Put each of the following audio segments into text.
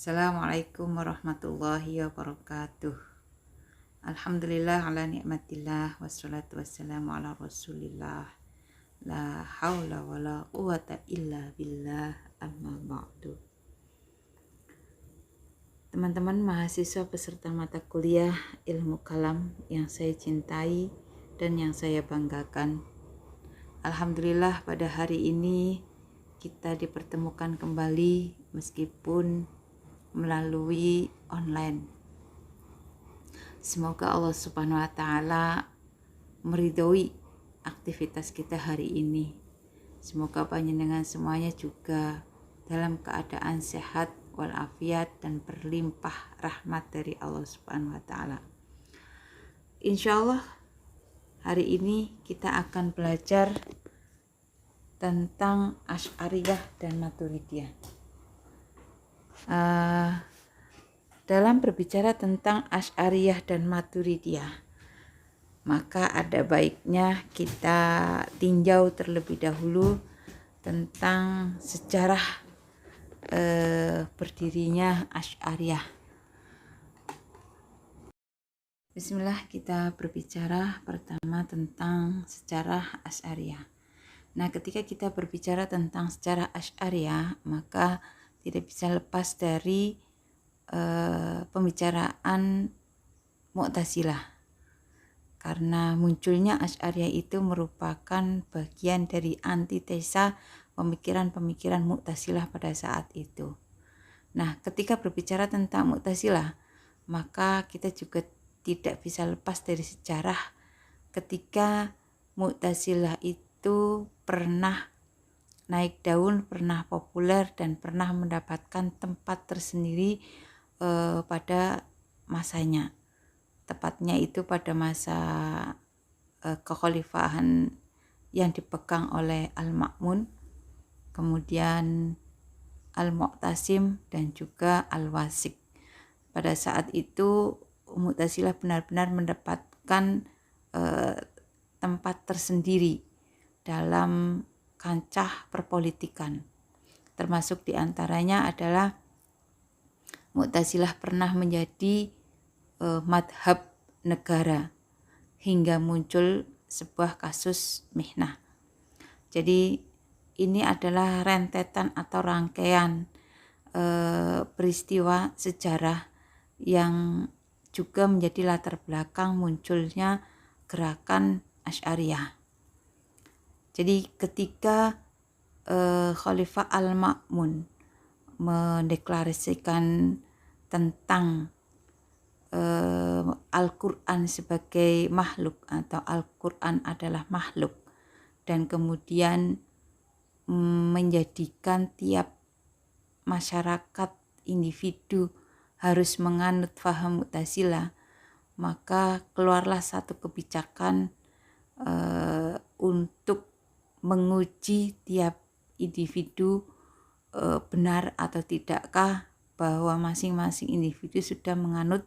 Assalamualaikum warahmatullahi wabarakatuh. Alhamdulillah ala nikmatillah wassalatu wassalamu ala rasulillah. La haula wa la quwata illa billah, amma ba'du. Teman-teman mahasiswa peserta mata kuliah ilmu kalam yang saya cintai dan yang saya banggakan. Alhamdulillah pada hari ini kita dipertemukan kembali meskipun melalui online. Semoga Allah Subhanahu wa taala meridhoi aktivitas kita hari ini. Semoga panjenengan semuanya juga dalam keadaan sehat walafiat dan berlimpah rahmat dari Allah Subhanahu wa taala. Insyaallah hari ini kita akan belajar tentang Asy'ariyah dan Maturidiyah. Dalam berbicara tentang Asy'ariyah dan Maturidiyah, maka ada baiknya kita tinjau terlebih dahulu tentang sejarah berdirinya Asy'ariyah. Bismillah, kita berbicara pertama tentang sejarah Asy'ariyah. Nah, ketika kita berbicara tentang sejarah Asy'ariyah, maka tidak bisa lepas dari pembicaraan Mu'tazilah, karena munculnya Asy'ariyah itu merupakan bagian dari antitesa pemikiran-pemikiran Mu'tazilah pada saat itu. Nah, ketika berbicara tentang Mu'tazilah, maka kita juga tidak bisa lepas dari sejarah ketika Mu'tazilah itu pernah naik daun, pernah populer, dan pernah mendapatkan tempat tersendiri pada masanya. Tepatnya itu pada masa kekhalifahan yang dipegang oleh Al-Ma'mun, kemudian Al-Mu'tasim, dan juga Al-Wasik. Pada saat itu Mu'tazilah benar-benar mendapatkan tempat tersendiri dalam kancah perpolitikan. Termasuk diantaranya adalah Mu'tazilah pernah menjadi madhab negara hingga muncul sebuah kasus mihnah. Jadi ini adalah rentetan atau rangkaian peristiwa sejarah yang juga menjadi latar belakang munculnya gerakan Asy'ariyah. Jadi ketika Khalifah Al-Ma'mun mendeklarasikan tentang Al-Quran sebagai makhluk atau Al-Quran adalah makhluk, dan kemudian menjadikan tiap masyarakat individu harus menganut faham Mu'tazilah, maka keluarlah satu kebijakan untuk menguji tiap individu benar atau tidakkah bahwa masing-masing individu sudah menganut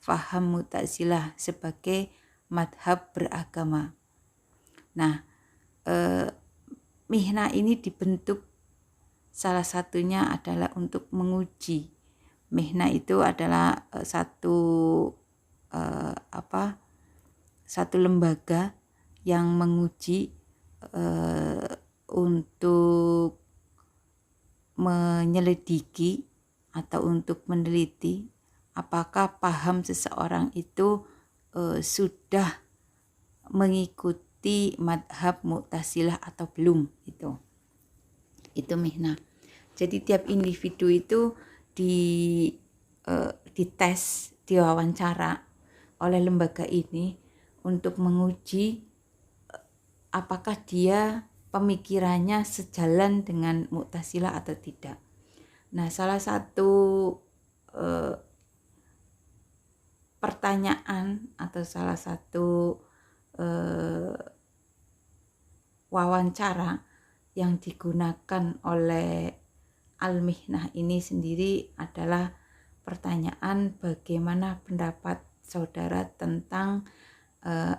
faham Mu'tazilah sebagai madhab beragama. Nah, mihnah ini dibentuk salah satunya adalah untuk menguji. Mihnah itu adalah satu lembaga yang menguji untuk menyelidiki atau untuk meneliti apakah paham seseorang itu sudah mengikuti madhab Mu'tazilah atau belum. Itu mihnah. Jadi tiap individu itu dites, diwawancara oleh lembaga ini untuk menguji apakah dia pemikirannya sejalan dengan Mu'tazilah atau tidak. Nah, salah satu pertanyaan atau salah satu wawancara yang digunakan oleh Al-Mihnah ini sendiri adalah pertanyaan bagaimana pendapat saudara tentang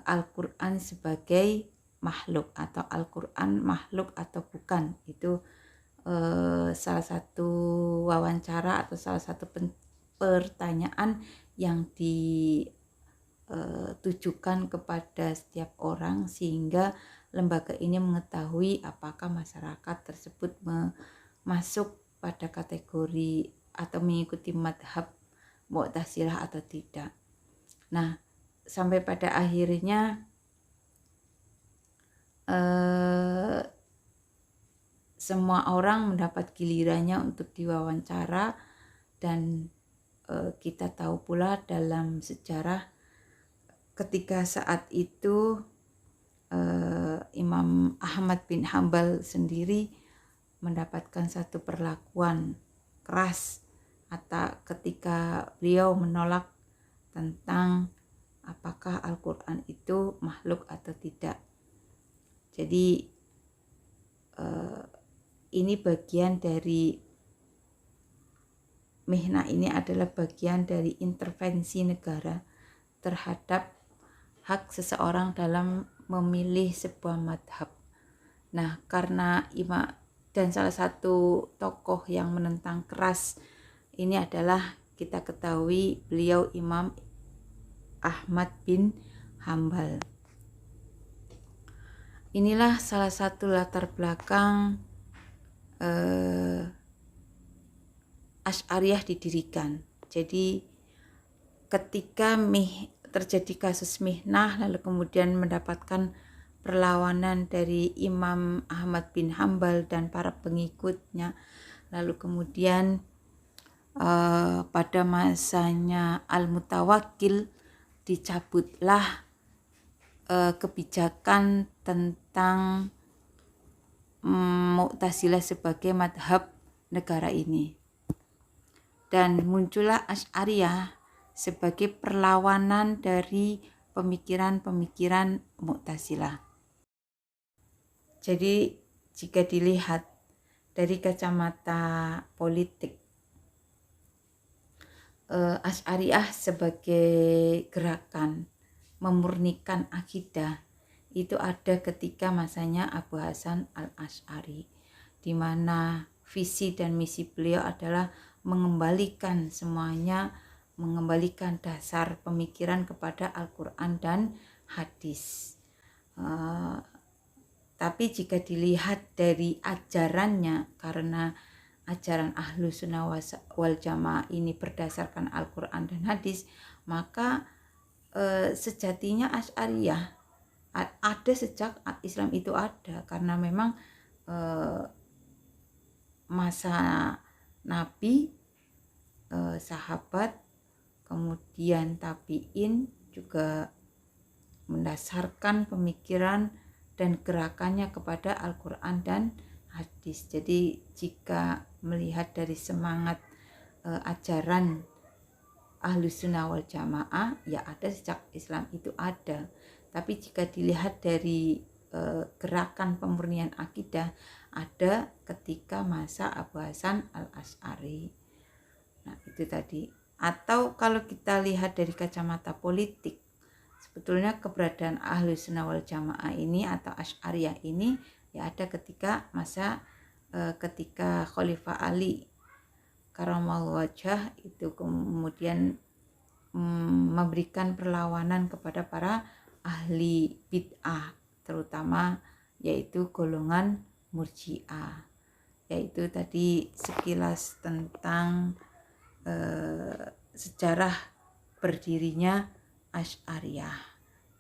Al-Quran sebagai makhluk atau Al-Quran makhluk atau bukan. Itu salah satu wawancara atau salah satu pertanyaan yang ditujukan kepada setiap orang, sehingga lembaga ini mengetahui apakah masyarakat tersebut masuk pada kategori atau mengikuti madhab Mu'tazilah atau tidak. Nah, sampai pada akhirnya semua orang mendapat gilirannya untuk diwawancara, dan kita tahu pula dalam sejarah ketika saat itu Imam Ahmad bin Hambal sendiri mendapatkan satu perlakuan keras atau ketika beliau menolak tentang apakah Al-Quran itu makhluk atau tidak. Jadi ini bagian dari mihnah, ini adalah bagian dari intervensi negara terhadap hak seseorang dalam memilih sebuah madhab. Nah, karena dan salah satu tokoh yang menentang keras ini adalah, kita ketahui, beliau Imam Ahmad bin Hambal. Inilah salah satu latar belakang Asy'ariyah didirikan. Jadi ketika terjadi kasus mihnah, lalu kemudian mendapatkan perlawanan dari Imam Ahmad bin Hambal dan para pengikutnya, lalu kemudian pada masanya Al-Mutawakkil dicabutlah kebijakan tentang Mu'tazilah sebagai madhab negara ini, dan muncullah Asy'ariyah sebagai perlawanan dari pemikiran-pemikiran Mu'tazilah. Jadi jika dilihat dari kacamata politik, Asy'ariyah sebagai gerakan memurnikan akidah itu ada ketika masanya Abu Hasan Al-Asy'ari, di mana visi dan misi beliau adalah mengembalikan semuanya, mengembalikan dasar pemikiran kepada Al-Quran dan hadis. Tapi jika dilihat dari ajarannya, karena ajaran Ahlus Sunnah wal Jamaah ini berdasarkan Al-Quran dan hadis, maka sejatinya Asy'ariyah ada sejak Islam itu ada, karena memang masa Nabi, sahabat, kemudian tabi'in juga mendasarkan pemikiran dan gerakannya kepada Al-Quran dan hadis. Jadi jika melihat dari semangat ajaran Ahlus Sunnah wal Jamaah, ya ada sejak Islam itu ada. Tapi jika dilihat dari gerakan pemurnian akidah, ada ketika masa Abu Hasan Al-Asy'ari. Nah, itu tadi. Atau kalau kita lihat dari kacamata politik, sebetulnya keberadaan Ahlus Sunnah wal Jamaah ini atau Asy'ariyah ini ya ada ketika masa ketika Khalifah Ali karamallahu wajhah itu kemudian memberikan perlawanan kepada para ahli bid'ah, terutama yaitu golongan Murji'ah. Yaitu tadi sekilas tentang sejarah berdirinya Asy'ariyah.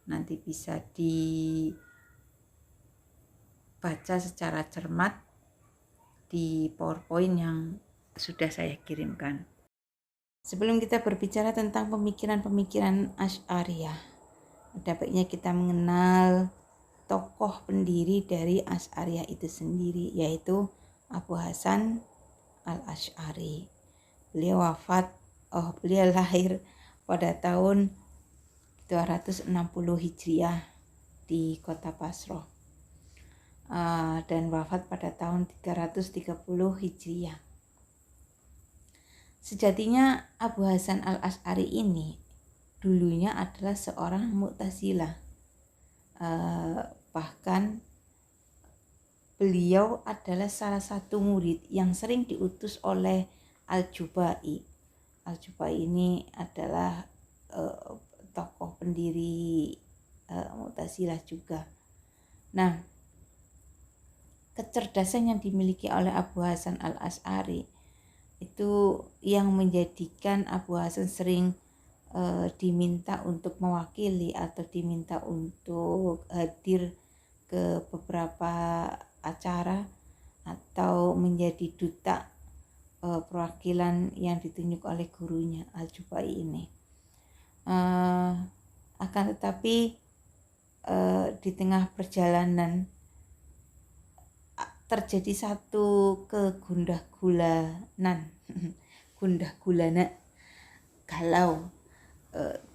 Nanti bisa dibaca secara cermat di PowerPoint yang sudah saya kirimkan. Sebelum kita berbicara tentang pemikiran-pemikiran Asy'ariyah, ada baiknya kita mengenal tokoh pendiri dari Asy'ariyah itu sendiri, yaitu Abu Hasan Al-Asy'ari. Beliau lahir pada tahun 260 Hijriah di kota Basrah, dan wafat pada tahun 330 Hijriah. Sejatinya Abu Hasan Al-Asy'ari ini dulunya adalah seorang Mu'tazilah, bahkan beliau adalah salah satu murid yang sering diutus oleh Al-Jubai. Al-Jubai ini adalah tokoh pendiri Mu'tazilah juga. Nah, kecerdasan yang dimiliki oleh Abu Hasan Al-Asy'ari itu yang menjadikan Abu Hasan sering diminta untuk mewakili atau diminta untuk hadir ke beberapa acara atau menjadi duta perwakilan yang ditunjuk oleh gurunya Al-Jubai ini. Akan tetapi di tengah perjalanan terjadi satu gundah gulana galau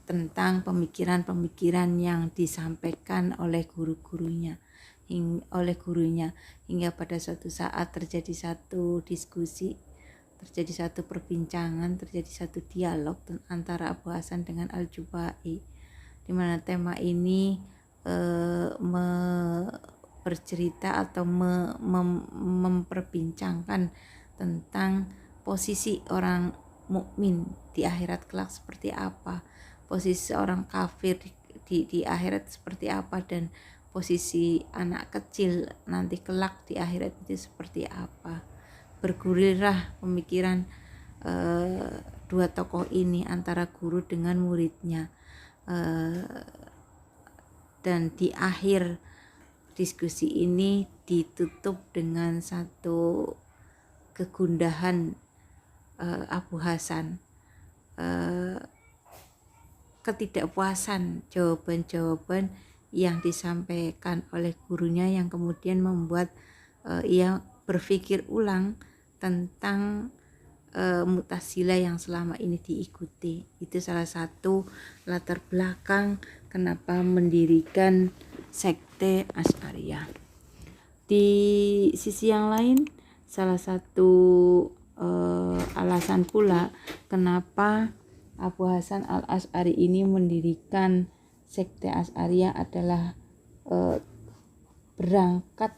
tentang pemikiran-pemikiran yang disampaikan oleh gurunya hingga pada suatu saat terjadi satu diskusi, terjadi satu perbincangan, terjadi satu dialog antara Abu Hasan dengan Al-Jubai, di mana tema ini bercerita atau memperbincangkan tentang posisi orang mukmin di akhirat kelak seperti apa, posisi orang kafir di akhirat seperti apa, dan posisi anak kecil nanti kelak di akhirat itu seperti apa. Bergulirlah pemikiran dua tokoh ini antara guru dengan muridnya, dan di akhir diskusi ini ditutup dengan satu kegundahan Abu Hasan, ketidakpuasan jawaban-jawaban yang disampaikan oleh gurunya, yang kemudian membuat ia berpikir ulang tentang Mu'tazilah yang selama ini diikuti. Itu salah satu latar belakang kenapa mendirikan sekte Asy'ariyah. Di sisi yang lain, salah satu alasan pula kenapa Abu Hasan Al-Asy'ari ini mendirikan sekte Asy'ariyah adalah berangkat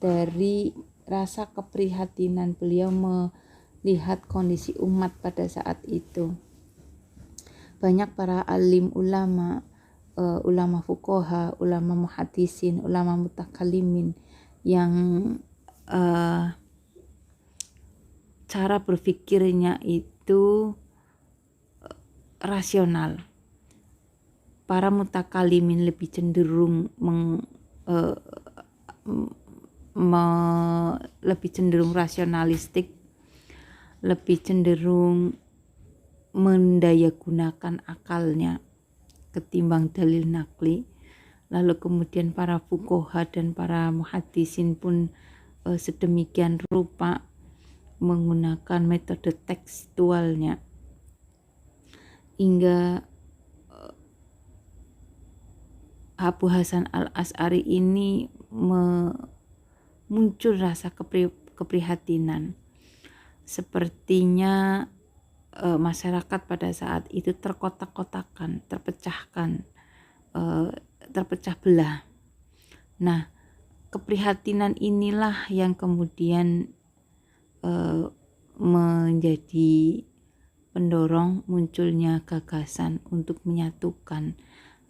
dari rasa keprihatinan beliau melihat kondisi umat pada saat itu. Banyak para alim ulama, ulama fuqaha, ulama muhaddisin, ulama mutakallimin yang cara berpikirnya itu rasional. Para mutakallimin lebih cenderung lebih cenderung rasionalistik, lebih cenderung mendayagunakan akalnya ketimbang dalil nakli. Lalu kemudian para fuqaha dan para muhaddisin pun sedemikian rupa menggunakan metode tekstualnya, hingga Abu Hasan Al-Asy'ari ini muncul rasa keprihatinan. Sepertinya masyarakat pada saat itu terkotak-kotakan, terpecah belah. Nah, keprihatinan inilah yang kemudian menjadi pendorong munculnya gagasan untuk menyatukan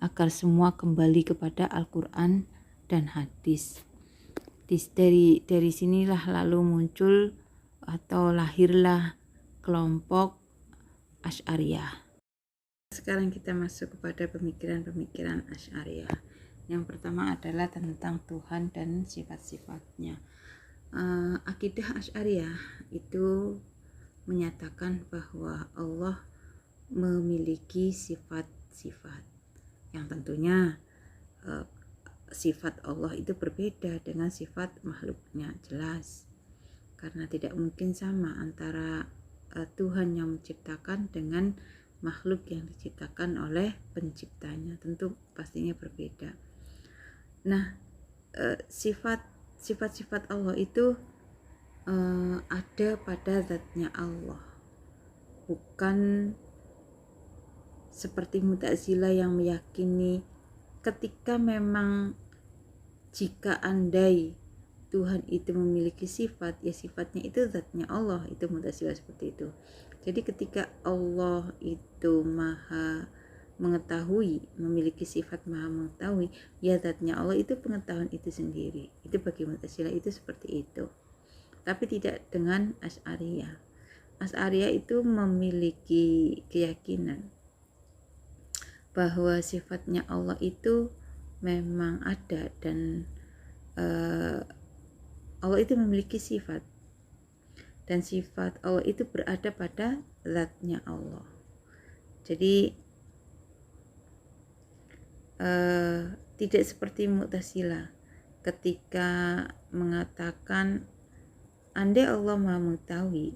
agar semua kembali kepada Al-Quran dan hadis. Dari sinilah lalu muncul atau lahirlah kelompok Asy'ariyah. Sekarang kita masuk kepada pemikiran-pemikiran Asy'ariyah. Yang pertama adalah tentang Tuhan dan sifat-sifatnya. Akidah Asy'ariyah itu menyatakan bahwa Allah memiliki sifat-sifat yang tentunya sifat Allah itu berbeda dengan sifat makhluknya, jelas, karena tidak mungkin sama antara Tuhan yang menciptakan dengan makhluk yang diciptakan oleh penciptanya, tentu pastinya berbeda. Nah, sifat-sifat Allah itu ada pada zatnya Allah, bukan seperti Mu'tazilah yang meyakini ketika memang jika andai Tuhan itu memiliki sifat, ya sifatnya itu zatnya Allah, itu mutasilah seperti itu. Jadi ketika Allah itu maha mengetahui, memiliki sifat maha mengetahui, ya zatnya Allah itu pengetahuan itu sendiri. Itu bagi mutasilah itu seperti itu. Tapi tidak dengan Asy'ariyah. Asy'ariyah itu memiliki keyakinan bahwa sifatnya Allah itu memang ada, dan Allah itu memiliki sifat, dan sifat Allah itu berada pada zatnya Allah. Jadi tidak seperti Mu'tazilah ketika mengatakan andai Allah maha mengetahui,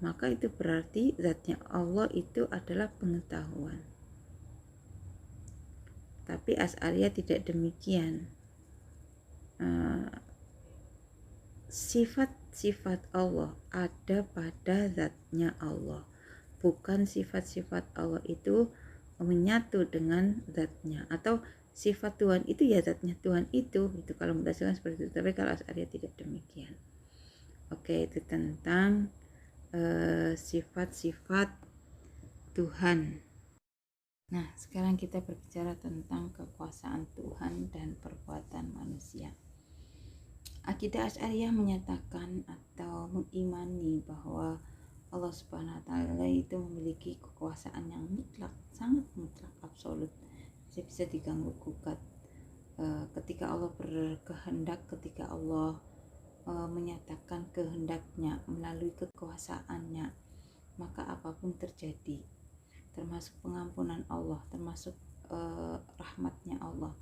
maka itu berarti zatnya Allah itu adalah pengetahuan. Tapi Asy'ariyah tidak demikian. Sifat-sifat Allah ada pada zatnya Allah, bukan sifat-sifat Allah itu menyatu dengan zatnya, atau sifat Tuhan itu ya zatnya Tuhan itu kalau Mu'tazilah seperti itu. Tapi kalau Asy'ariyah tidak demikian. Oke, itu tentang sifat-sifat Tuhan. Nah, sekarang kita berbicara tentang kekuasaan Tuhan dan perbuatan manusia. Akidah Asy'ariyah menyatakan atau mengimani bahwa Allah Subhanahu wa taala itu memiliki kekuasaan yang mutlak, sangat mutlak, absolut. Bisa diganggu gugat. Ketika Allah berkehendak, ketika Allah menyatakan kehendaknya melalui kekuasaannya, maka apapun terjadi, termasuk pengampunan Allah, termasuk rahmatnya Allah,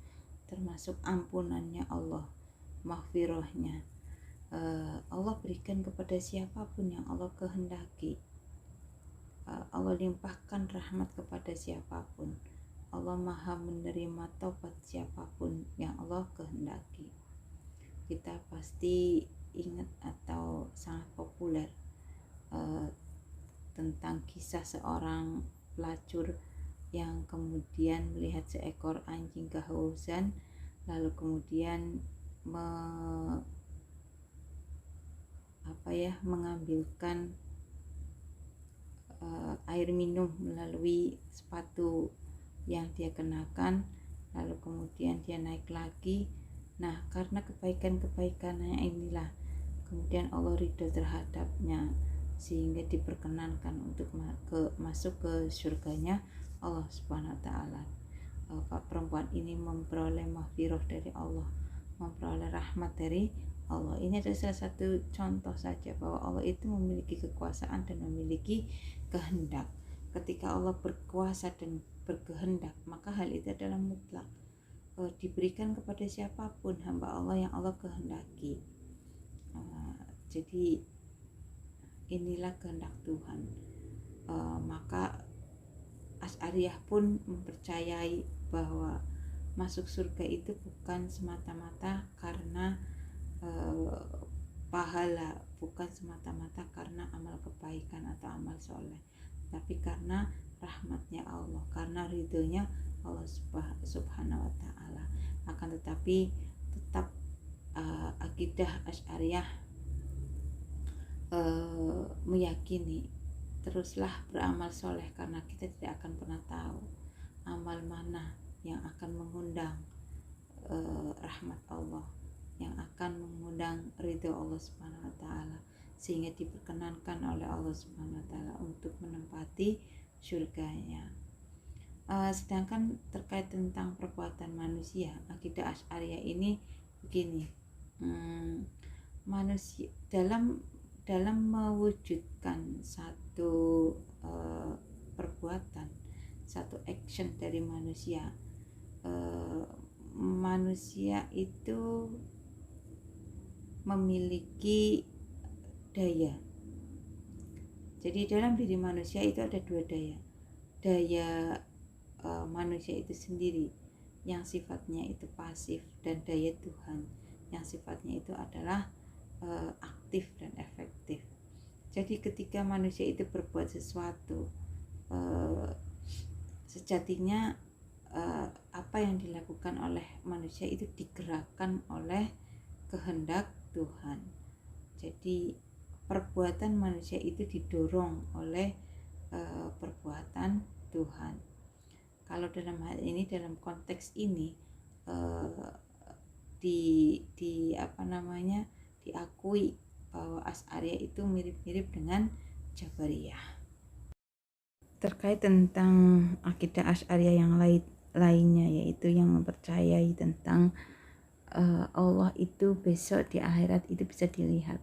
termasuk ampunannya Allah, maghfirahnya, Allah berikan kepada siapapun yang Allah kehendaki. Allah limpahkan rahmat kepada siapapun. Allah maha menerima taubat siapapun yang Allah kehendaki. Kita pasti ingat atau sangat populer tentang kisah seorang pelacur yang kemudian melihat seekor anjing kehausan, lalu kemudian mengambilkan air minum melalui sepatu yang dia kenakan, lalu kemudian dia naik lagi. Nah, karena kebaikan-kebaikannya inilah kemudian Allah ridho terhadapnya, sehingga diperkenankan untuk masuk ke surganya Allah Subhanahu wa taala. Perempuan ini memperoleh maghfirah dari Allah, memperoleh rahmat dari Allah. Ini adalah salah satu contoh saja bahwa Allah itu memiliki kekuasaan dan memiliki kehendak. Ketika Allah berkuasa dan berkehendak, maka hal itu adalah mutlak, diberikan kepada siapapun hamba Allah yang Allah kehendaki. Jadi inilah kehendak Tuhan. Maka Asy'ariyah pun mempercayai bahwa masuk surga itu bukan semata-mata karena pahala, bukan semata-mata karena amal kebaikan atau amal soleh, tapi karena rahmatnya Allah, karena ridhonya Allah Subhanahu wa taala. Akan tetapi tetap akidah Asy'ariyah meyakini teruslah beramal soleh, karena kita tidak akan pernah tahu amal mana yang akan mengundang rahmat Allah, yang akan mengundang ridho Allah Subhanahu wa taala, sehingga diperkenankan oleh Allah Subhanahu wa taala untuk menempati surganya. Sedangkan terkait tentang perbuatan manusia, akidah Asy'ariyah ini begini, manusia dalam mewujudkan satu perbuatan, satu action dari manusia, manusia itu memiliki daya. Jadi dalam diri manusia itu ada dua daya. Daya manusia itu sendiri yang sifatnya itu pasif, dan daya Tuhan yang sifatnya itu adalah aktif dan efektif. Jadi ketika manusia itu berbuat sesuatu, sejatinya apa yang dilakukan oleh manusia itu digerakkan oleh kehendak Tuhan. Jadi perbuatan manusia itu didorong oleh perbuatan Tuhan. Kalau dalam hal ini, dalam konteks ini diakui bahwa Asy'ariyah itu mirip-mirip dengan Jabariyah. Terkait tentang akidah Asy'ariyah yang lainnya, yaitu yang mempercayai tentang Allah itu besok di akhirat itu bisa dilihat.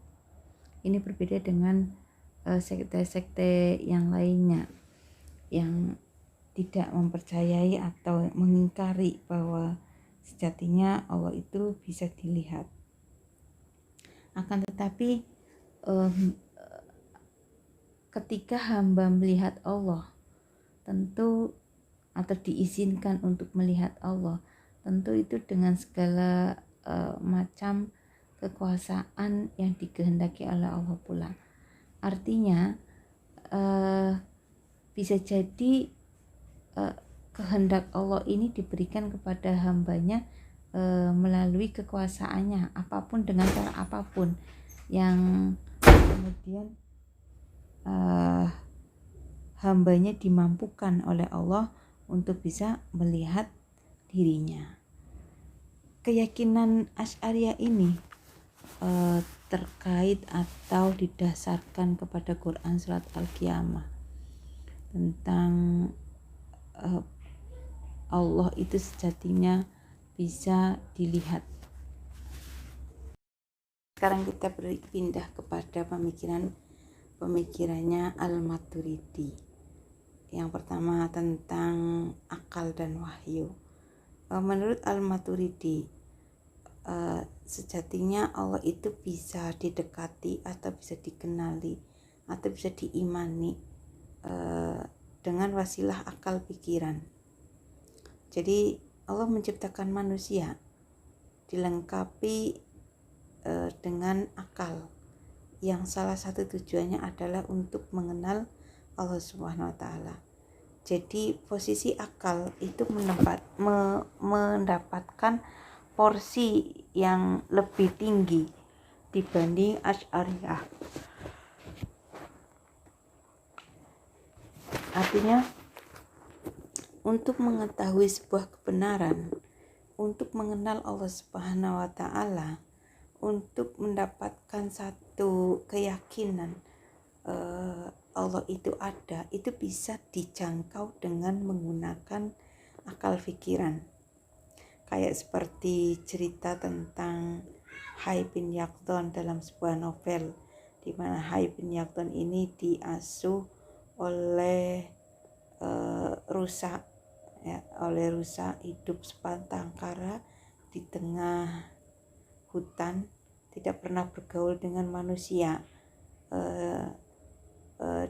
Ini berbeda dengan sekte-sekte yang lainnya yang tidak mempercayai atau mengingkari bahwa sejatinya Allah itu bisa dilihat. Akan tetapi ketika hamba melihat Allah, tentu atau diizinkan untuk melihat Allah, tentu itu dengan segala macam kekuasaan yang dikehendaki oleh Allah pula. Artinya bisa jadi kehendak Allah ini diberikan kepada hambanya melalui kekuasaannya, apapun, dengan cara apapun, yang kemudian hambanya dimampukan oleh Allah untuk bisa melihat dirinya. Keyakinan Asy'ariyah ini terkait atau didasarkan kepada Quran surat Al-Qiyamah tentang Allah itu sejatinya bisa dilihat. Sekarang kita berpindah kepada pemikirannya Al-Maturidi. Yang pertama tentang akal dan wahyu. Menurut Al-Maturidi, sejatinya Allah itu bisa didekati atau bisa dikenali atau bisa diimani dengan wasilah akal pikiran. Jadi Allah menciptakan manusia dilengkapi dengan akal, yang salah satu tujuannya adalah untuk mengenal Allah Subhanahu wa Ta'ala. Jadi posisi akal itu mendapatkan porsi yang lebih tinggi dibanding Asy'ariyah. Artinya, untuk mengetahui sebuah kebenaran, untuk mengenal Allah Subhanahu wa Ta'ala, untuk mendapatkan satu keyakinan Allah itu ada, itu bisa dijangkau dengan menggunakan akal pikiran. Kayak seperti cerita tentang Hayy bin Yaqdhan dalam sebuah novel, di mana Hayy bin Yaqdhan ini diasuh oleh rusa, ya, oleh rusa, hidup sebatang kara di tengah hutan, tidak pernah bergaul dengan manusia.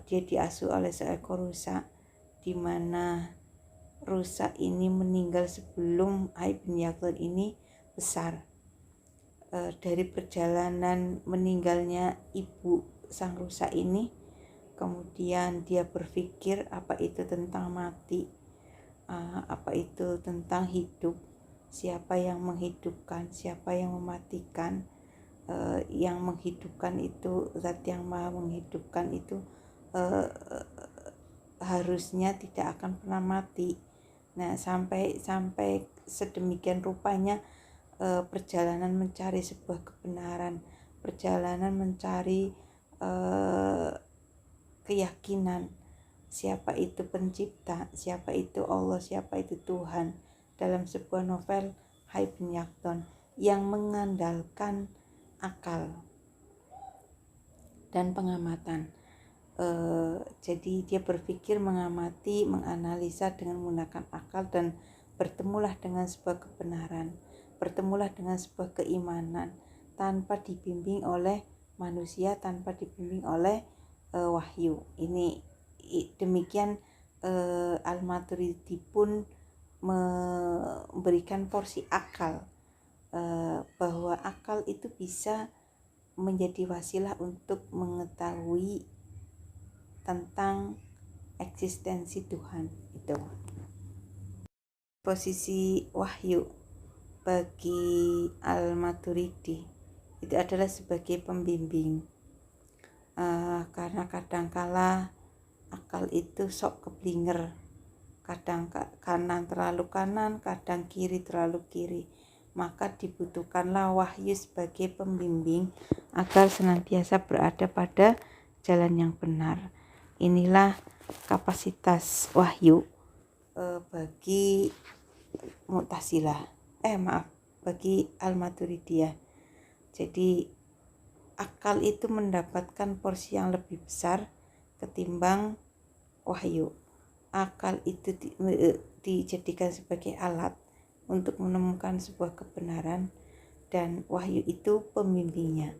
Dia diasuh oleh seekor rusa, di mana rusa ini meninggal sebelum Hayy bin Yaqdhan ini besar. Dari perjalanan meninggalnya ibu sang rusa ini, kemudian dia berpikir apa itu tentang mati, apa itu tentang hidup, siapa yang menghidupkan, siapa yang mematikan. Yang menghidupkan itu, zat yang maha menghidupkan itu harusnya tidak akan pernah mati. Nah, sampai sedemikian rupanya perjalanan mencari sebuah kebenaran, perjalanan mencari keyakinan siapa itu pencipta, siapa itu Allah, siapa itu Tuhan, dalam sebuah novel Hayy bin Yaqdhan yang mengandalkan akal dan pengamatan. Jadi dia berpikir, mengamati, menganalisa dengan menggunakan akal, dan bertemulah dengan sebuah kebenaran, bertemulah dengan sebuah keimanan tanpa dibimbing oleh manusia, tanpa dibimbing oleh wahyu. Ini demikian Al-Maturidi pun memberikan porsi akal, bahwa akal itu bisa menjadi wasilah untuk mengetahui tentang eksistensi Tuhan. Itu posisi wahyu bagi Al-Maturidi itu adalah sebagai pembimbing. Karena kadangkala akal itu sok keblinger, kadang kanan terlalu kanan, kadang kiri terlalu kiri, maka dibutuhkanlah wahyu sebagai pembimbing agar senantiasa berada pada jalan yang benar. Inilah kapasitas wahyu bagi Mu'tazilah, bagi Al-Maturidiyah. Jadi akal itu mendapatkan porsi yang lebih besar ketimbang wahyu. Akal itu dijadikan sebagai alat untuk menemukan sebuah kebenaran, dan wahyu itu pembimbingnya.